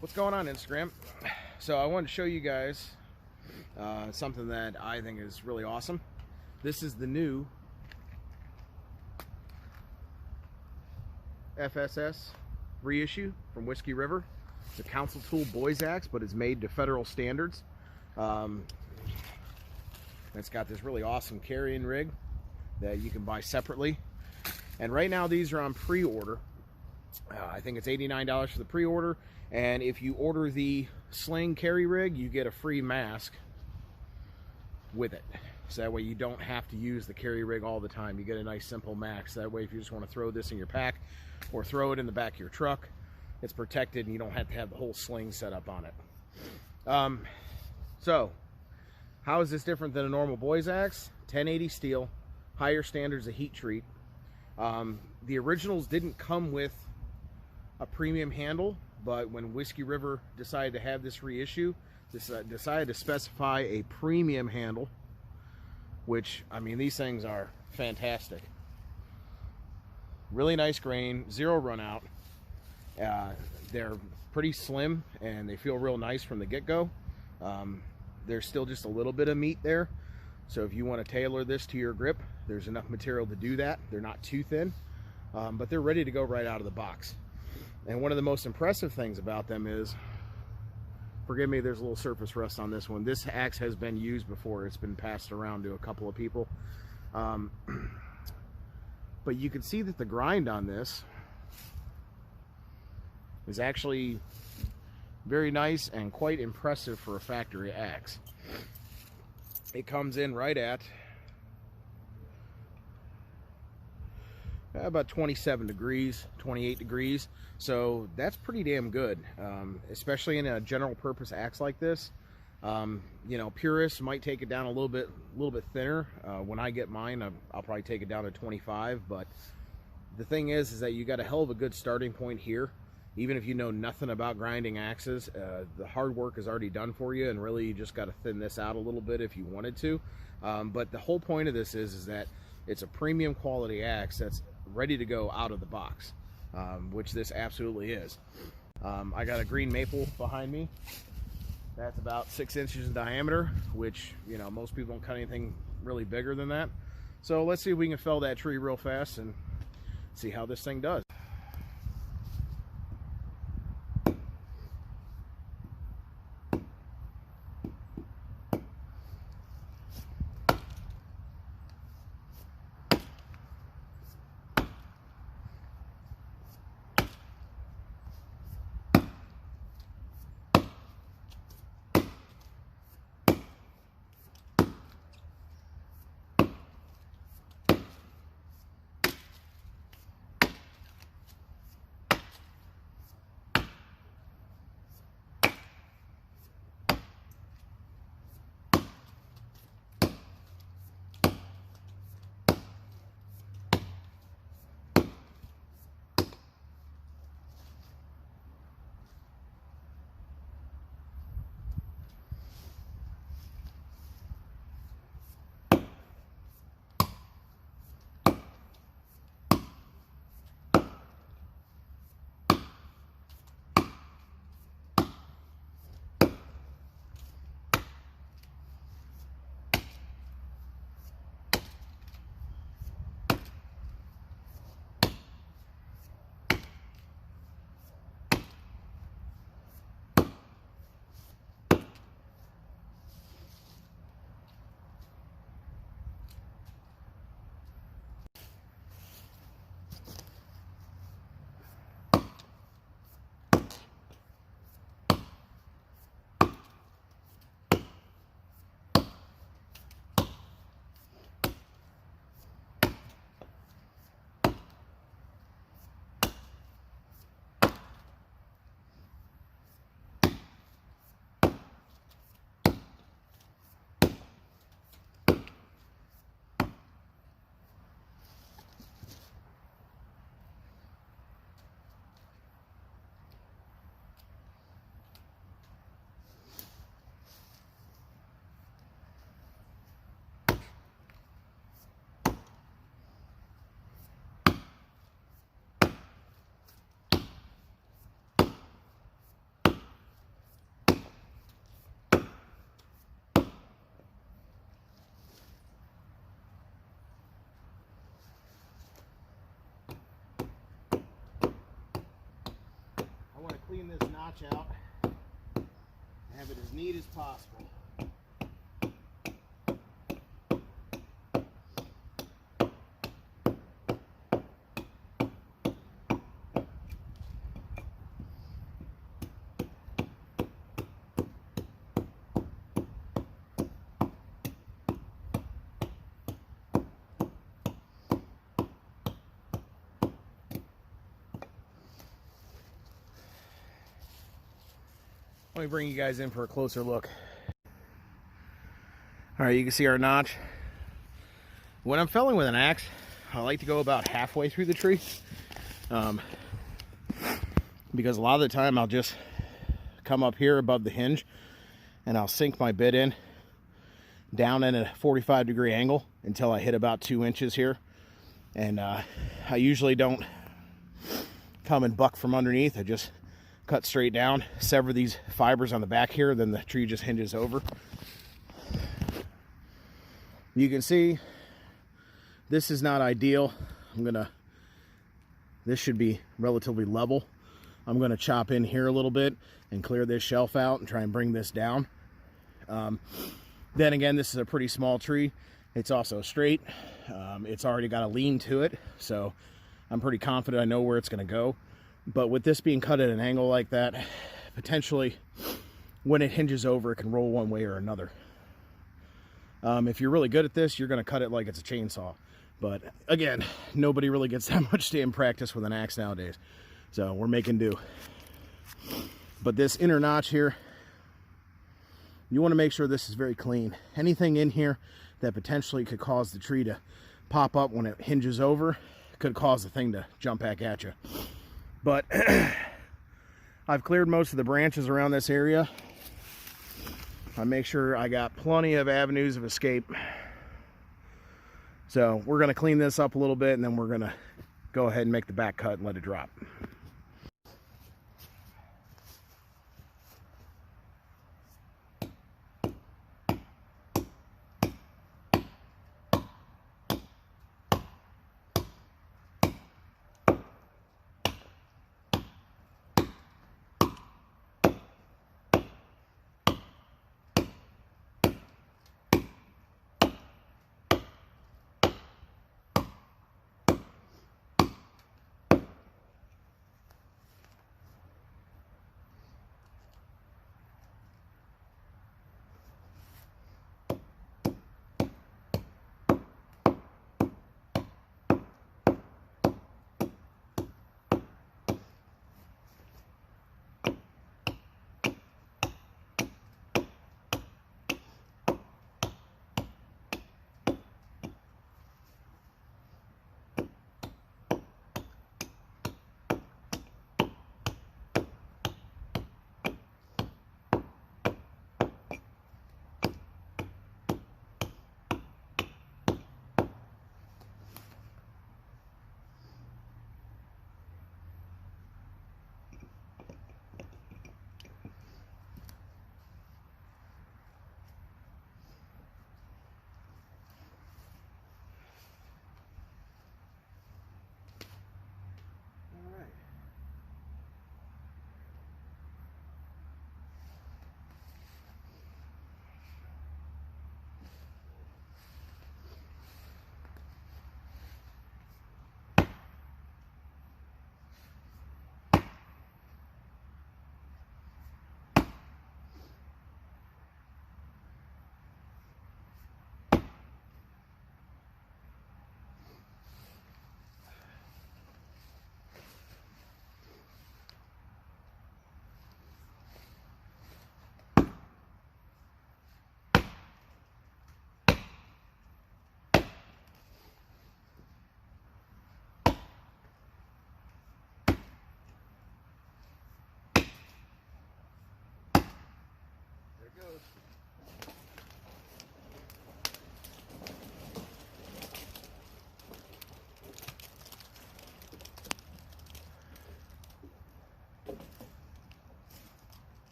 What's going on, Instagram? So I wanted to show you guys something that I think is really awesome. This is the new FSS reissue from Whiskey River. It's a Council tool boys axe, but it's made to federal standards. It's got this really awesome carrying rig that you can buy separately. And right now these are on pre-order. I think it's $89 for the pre-order, and if you order the sling carry rig, you get a free mask with it. So that way you don't have to use the carry rig all the time. You get a nice simple mask. That way if you just want to throw this in your pack or throw it in the back of your truck, it's protected and you don't have to have the whole sling set up on it. So how is this different than a normal boys axe? 1080 steel, higher standards of heat treat. The originals didn't come with a premium handle, but when Whiskey River decided to have this reissue, decided to specify a premium handle, which, I mean, these things are fantastic. Really nice grain, zero run out. They're pretty slim and they feel real nice from the get-go. There's still just a little bit of meat there, so if you want to tailor this to your grip, there's enough material to do that. They're not too thin, but they're ready to go right out of the box. And one of the most impressive things about them is, forgive me, there's a little surface rust on this one. This axe has been used before. It's been passed around to a couple of people. But you can see that the grind on this is actually very nice and quite impressive for a factory axe. It comes in right at about 27 degrees, 28 degrees. So that's pretty damn good, especially in a general purpose axe like this. You know, purists might take it down a little bit thinner. When I get mine, I'll probably take it down to 25. But the thing is that you got a hell of a good starting point here. Even if you know nothing about grinding axes, the hard work is already done for you, and really you just got to thin this out a little bit if you wanted to. But the whole point of this is that it's a premium quality axe that's ready to go out of the box, which this absolutely is. I got a green maple behind me. That's about 6 inches in diameter, which, you know, most people don't cut anything really bigger than that. So let's see if we can fell that tree real fast and see how this thing does. notch out and have it as neat as possible. Let me bring you guys in for a closer look. All right, you can see our notch. When I'm felling with an axe, I like to go about halfway through the tree, because a lot of the time I'll just come up here above the hinge and I'll sink my bit in down at a 45-degree angle until I hit about 2 inches here. And I usually don't come and buck from underneath. I just cut straight down, sever these fibers on the back here, then the tree just hinges over. You can see this is not ideal. This should be relatively level. I'm gonna chop in here a little bit and clear this shelf out and try and bring this down. Then again, this is a pretty small tree. It's also straight. It's already got a lean to it, so I'm pretty confident I know where it's gonna go. But with this being cut at an angle like that, potentially when it hinges over, it can roll one way or another. If you're really good at this, you're going to cut it like it's a chainsaw. But again, nobody really gets that much stand practice with an axe nowadays. So we're making do. But this inner notch here, you want to make sure this is very clean. Anything in here that potentially could cause the tree to pop up when it hinges over could cause the thing to jump back at you. But I've cleared most of the branches around this area. I make sure I got plenty of avenues of escape. So we're going to clean this up a little bit, and then we're going to go ahead and make the back cut and let it drop.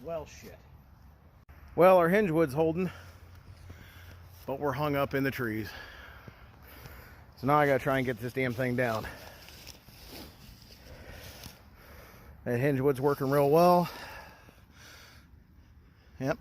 Well, shit. Well, our hinge wood's holding, but we're hung up in the trees. So now I gotta try and get this damn thing down. That hinge wood's working real well. Yep.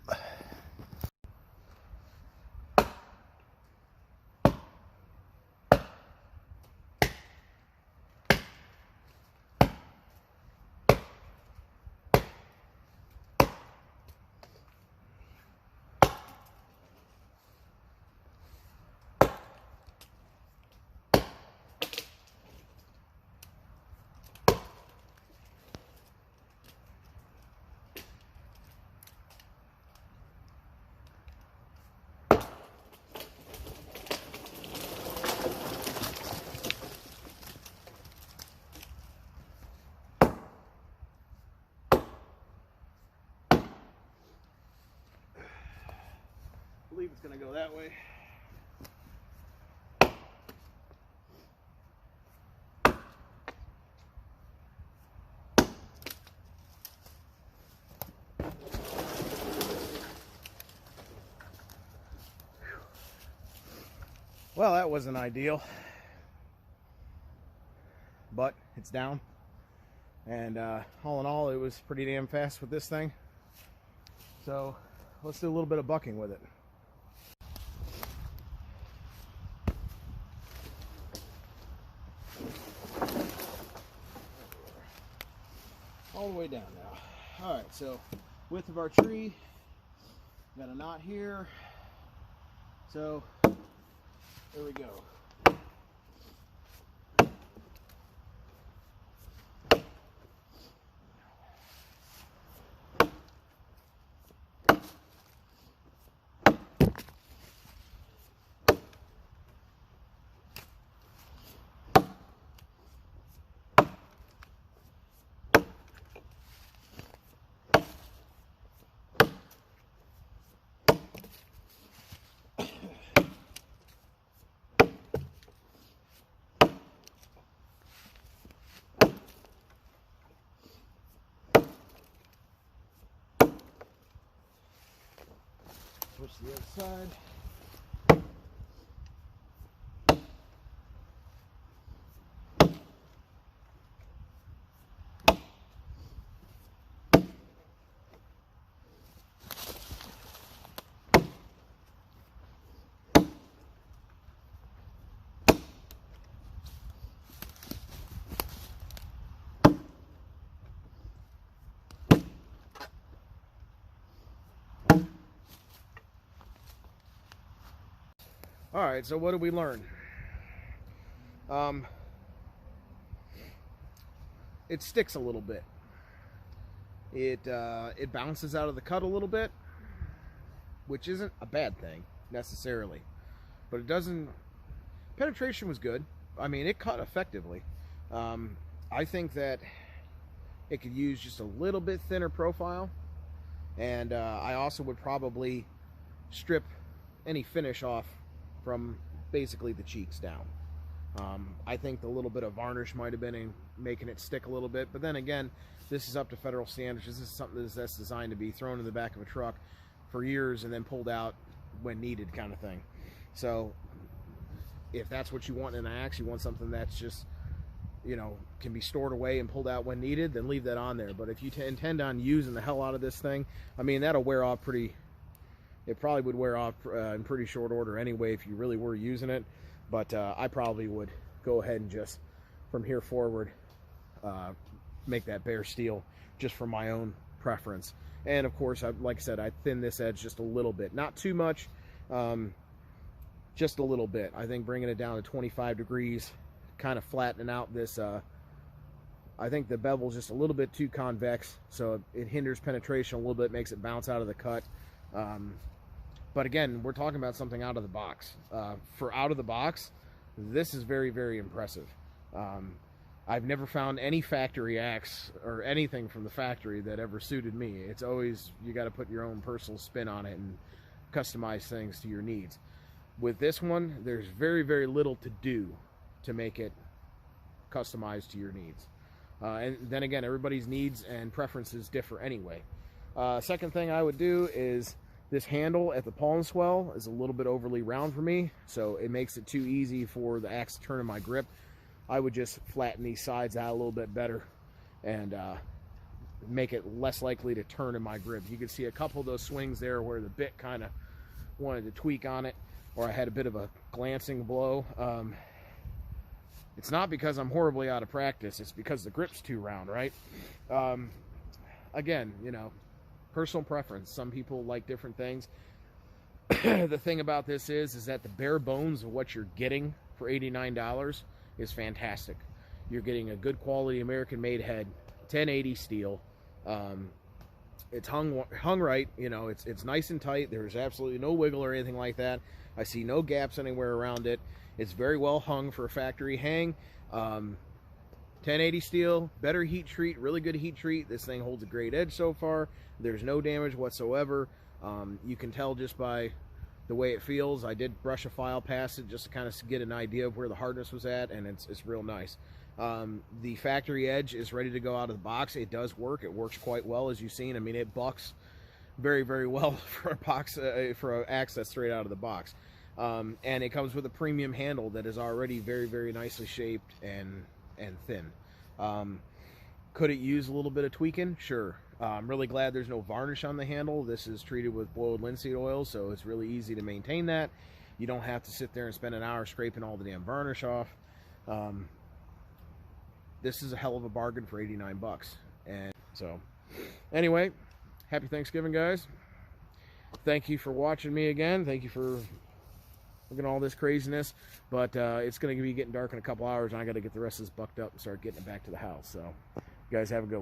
I believe it's going to go that way. Well, that wasn't ideal, but it's down. And all in all, it was pretty damn fast with this thing. So let's do a little bit of bucking with it. All the way down now. All right, so width of our tree, got a knot here. So there we go. Switch to the other side. All right, so what did we learn? It sticks a little bit. It bounces out of the cut a little bit, which isn't a bad thing necessarily, but it doesn't. Penetration was good. I mean, it cut effectively. I think that it could use just a little bit thinner profile, and I also would probably strip any finish off from basically the cheeks down. I think the little bit of varnish might have been in making it stick a little bit, but then again, this is up to federal standards. This is something that's designed to be thrown in the back of a truck for years and then pulled out when needed, kind of thing. So if that's what you want in an axe, you want something that's just, you know, can be stored away and pulled out when needed, then leave that on there. But if you intend on using the hell out of this thing, I mean, that'll wear off pretty. It probably would wear off in pretty short order anyway if you really were using it. But I probably would go ahead and just, from here forward, make that bare steel just for my own preference. And of course, like I said, I thin this edge just a little bit. Not too much, just a little bit. I think bringing it down to 25 degrees, kind of flattening out this, I think the bevel's just a little bit too convex, so it hinders penetration a little bit, makes it bounce out of the cut. But again, we're talking about something out of the box. For out of the box, this is very, very impressive. I've never found any factory axe or anything from the factory that ever suited me. It's always, you got to put your own personal spin on it and customize things to your needs. With this one, there's very, very little to do to make it customized to your needs. And then again, everybody's needs and preferences differ anyway. Second thing I would do is, this handle at the palm swell is a little bit overly round for me, so it makes it too easy for the axe to turn in my grip. I would just flatten these sides out a little bit better and make it less likely to turn in my grip. You can see a couple of those swings there where the bit kind of wanted to tweak on it, or I had a bit of a glancing blow. It's not because I'm horribly out of practice, it's because the grip's too round, right? Again, you know, personal preference. Some people like different things. The thing about this is that the bare bones of what you're getting for $89 is fantastic. You're getting a good quality American-made head, 1080 steel. It's hung right, you know, it's nice and tight. There's absolutely no wiggle or anything like that. I see no gaps anywhere around it. It's very well hung for a factory hang. 1080 steel, better heat treat, really good heat treat. This thing holds a great edge so far. There's no damage whatsoever. You can tell just by the way it feels. I did brush a file past it just to kind of get an idea of where the hardness was at, and it's real nice. The factory edge is ready to go out of the box. It does work. It works quite well, as you've seen. I mean, it bucks very, very well for a box, for an axe that's straight out of the box. And it comes with a premium handle that is already very, very nicely shaped and thin. Could it use a little bit of tweaking? Sure. I'm really glad there's no varnish on the handle. This is treated with boiled linseed oil, so it's really easy to maintain that. You don't have to sit there and spend an hour scraping all the damn varnish off. This is a hell of a bargain for 89 bucks. And so, anyway, happy Thanksgiving, guys. Thank you for watching me again. Thank you for looking at all this craziness. But it's going to be getting dark in a couple hours, and I got to get the rest of this bucked up and start getting it back to the house. So, you guys have a good one.